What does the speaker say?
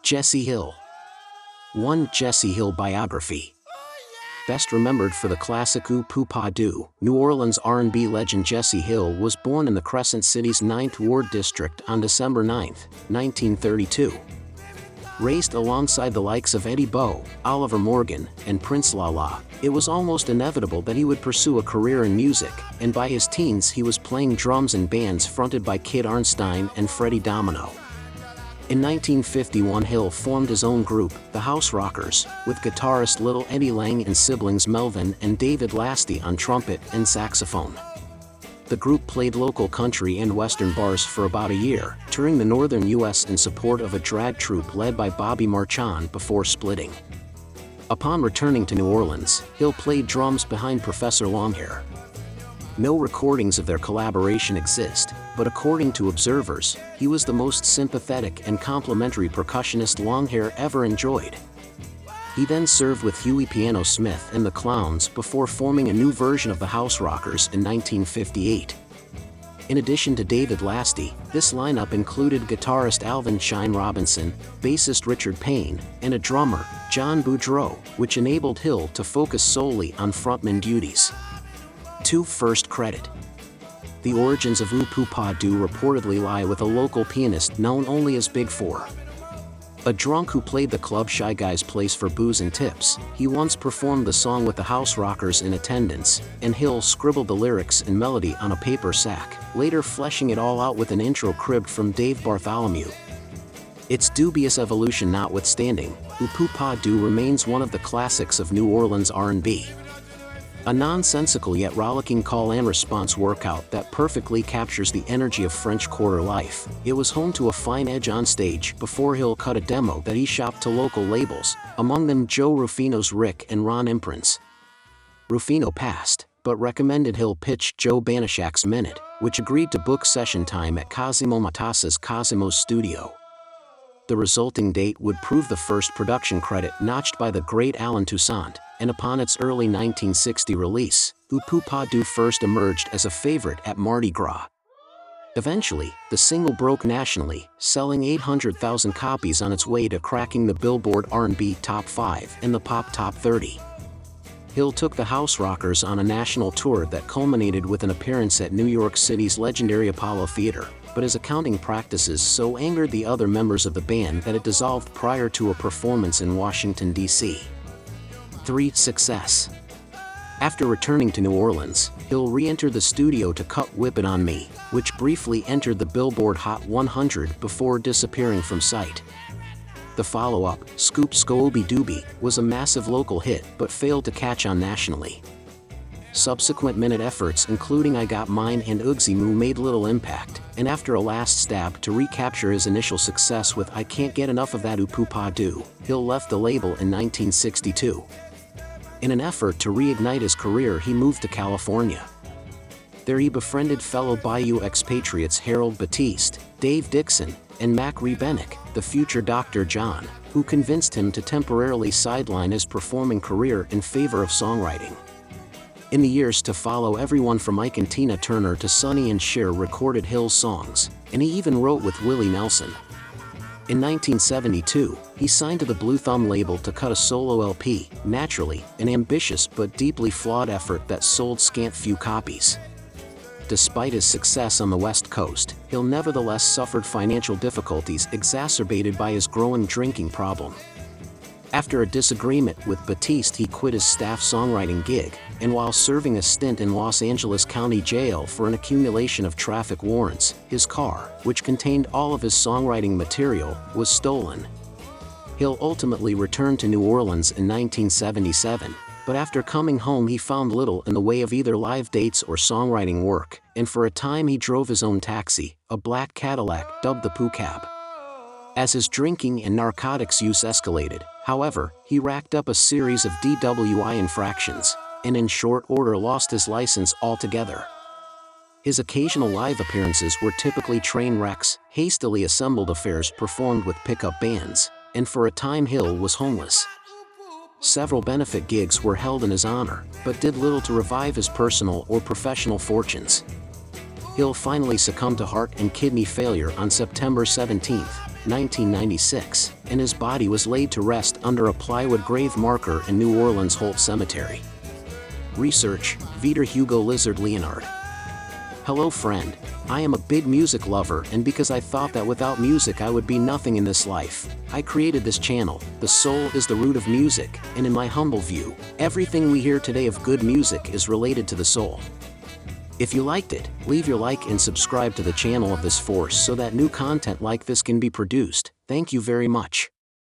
Jessie Hill. 1. Jessie Hill Biography. Best remembered for the classic Poo Pah Do, New Orleans R&B legend Jessie Hill was born in the Crescent City's 9th Ward District on December 9, 1932. Raised alongside the likes of Eddie Bo, Oliver Morgan, and Prince Lala, it was almost inevitable that he would pursue a career in music, and by his teens he was playing drums in bands fronted by Kid Arnstein and Freddie Domino. In 1951 Hill formed his own group, the House Rockers, with guitarist Little Eddie Lang and siblings Melvin and David Lasty on trumpet and saxophone. The group played local country and western bars for about a year, touring the northern U.S. in support of a drag troupe led by Bobby Marchand before splitting. Upon returning to New Orleans, Hill played drums behind Professor Longhair. No recordings of their collaboration exist, but according to observers, he was the most sympathetic and complimentary percussionist Longhair ever enjoyed. He then served with Huey Piano Smith and the Clowns before forming a new version of the House Rockers in 1958. In addition to David Lasty, this lineup included guitarist Alvin Shine Robinson, bassist Richard Payne, and a drummer, John Boudreau, which enabled Hill to focus solely on frontman duties. 2. First credit. The origins of Poo Pah Do reportedly lie with a local pianist known only as Big Four. A drunk who played the club Shy Guy's place for booze and tips, he once performed the song with the House Rockers in attendance, and Hill scribbled the lyrics and melody on a paper sack, later fleshing it all out with an intro cribbed from Dave Bartholomew. Its dubious evolution notwithstanding, Poo Pah Do remains one of the classics of New Orleans R&B. A nonsensical yet rollicking call-and-response workout that perfectly captures the energy of French Quarter life, it was home to a fine edge on stage before Hill cut a demo that he shopped to local labels, among them Joe Rufino's Rick and Ron Imprints. Rufino passed, but recommended Hill pitch Joe Banishak's Minute, which agreed to book session time at Cosimo Matassa's Cosimo's studio. The resulting date would prove the first production credit notched by the great Allen Toussaint, and upon its early 1960 release, Poo Pah Do first emerged as a favorite at Mardi Gras. Eventually, the single broke nationally, selling 800,000 copies on its way to cracking the Billboard R&B Top 5 and the Pop Top 30. Hill took the House Rockers on a national tour that culminated with an appearance at New York City's legendary Apollo Theater, but his accounting practices so angered the other members of the band that it dissolved prior to a performance in Washington, D.C. 3. Success. After returning to New Orleans, Hill re-entered the studio to cut Whip It On Me, which briefly entered the Billboard Hot 100 before disappearing from sight. The follow-up, Scoop Scooby Dooby, was a massive local hit but failed to catch on nationally. Subsequent minute efforts including I Got Mine and Oogsy Moo made little impact, and after a last stab to recapture his initial success with I Can't Get Enough of That Poo Pah Do, Hill left the label in 1962. In an effort to reignite his career he moved to California. There he befriended fellow Bayou expatriates Harold Batiste, Dave Dixon, and Mac Rebennick, the future Dr. John, who convinced him to temporarily sideline his performing career in favor of songwriting. In the years to follow everyone from Ike and Tina Turner to Sonny and Cher recorded Hill's songs, and he even wrote with Willie Nelson. In 1972, he signed to the Blue Thumb label to cut a solo LP, Naturally, an ambitious but deeply flawed effort that sold scant few copies. Despite his success on the West Coast, Hill nevertheless suffered financial difficulties exacerbated by his growing drinking problem. After a disagreement with Batiste he quit his staff songwriting gig, and while serving a stint in Los Angeles County Jail for an accumulation of traffic warrants, his car, which contained all of his songwriting material, was stolen. Hill ultimately returned to New Orleans in 1977, but after coming home he found little in the way of either live dates or songwriting work, and for a time he drove his own taxi, a black Cadillac dubbed the Poo Cab. As his drinking and narcotics use escalated, however, he racked up a series of DWI infractions, and in short order lost his license altogether. His occasional live appearances were typically train wrecks, hastily assembled affairs performed with pickup bands, and for a time Hill was homeless. Several benefit gigs were held in his honor, but did little to revive his personal or professional fortunes. Hill finally succumbed to heart and kidney failure on September 17, 1996, and his body was laid to rest under a plywood grave marker in New Orleans Holt Cemetery. Research, Vitor Hugo Lizard Leonardi. Hello friend, I am a big music lover, and because I thought that without music I would be nothing in this life, I created this channel. The soul is the root of music, and in my humble view, everything we hear today of good music is related to the soul. If you liked it, leave your like and subscribe to the channel of this force so that new content like this can be produced. Thank you very much.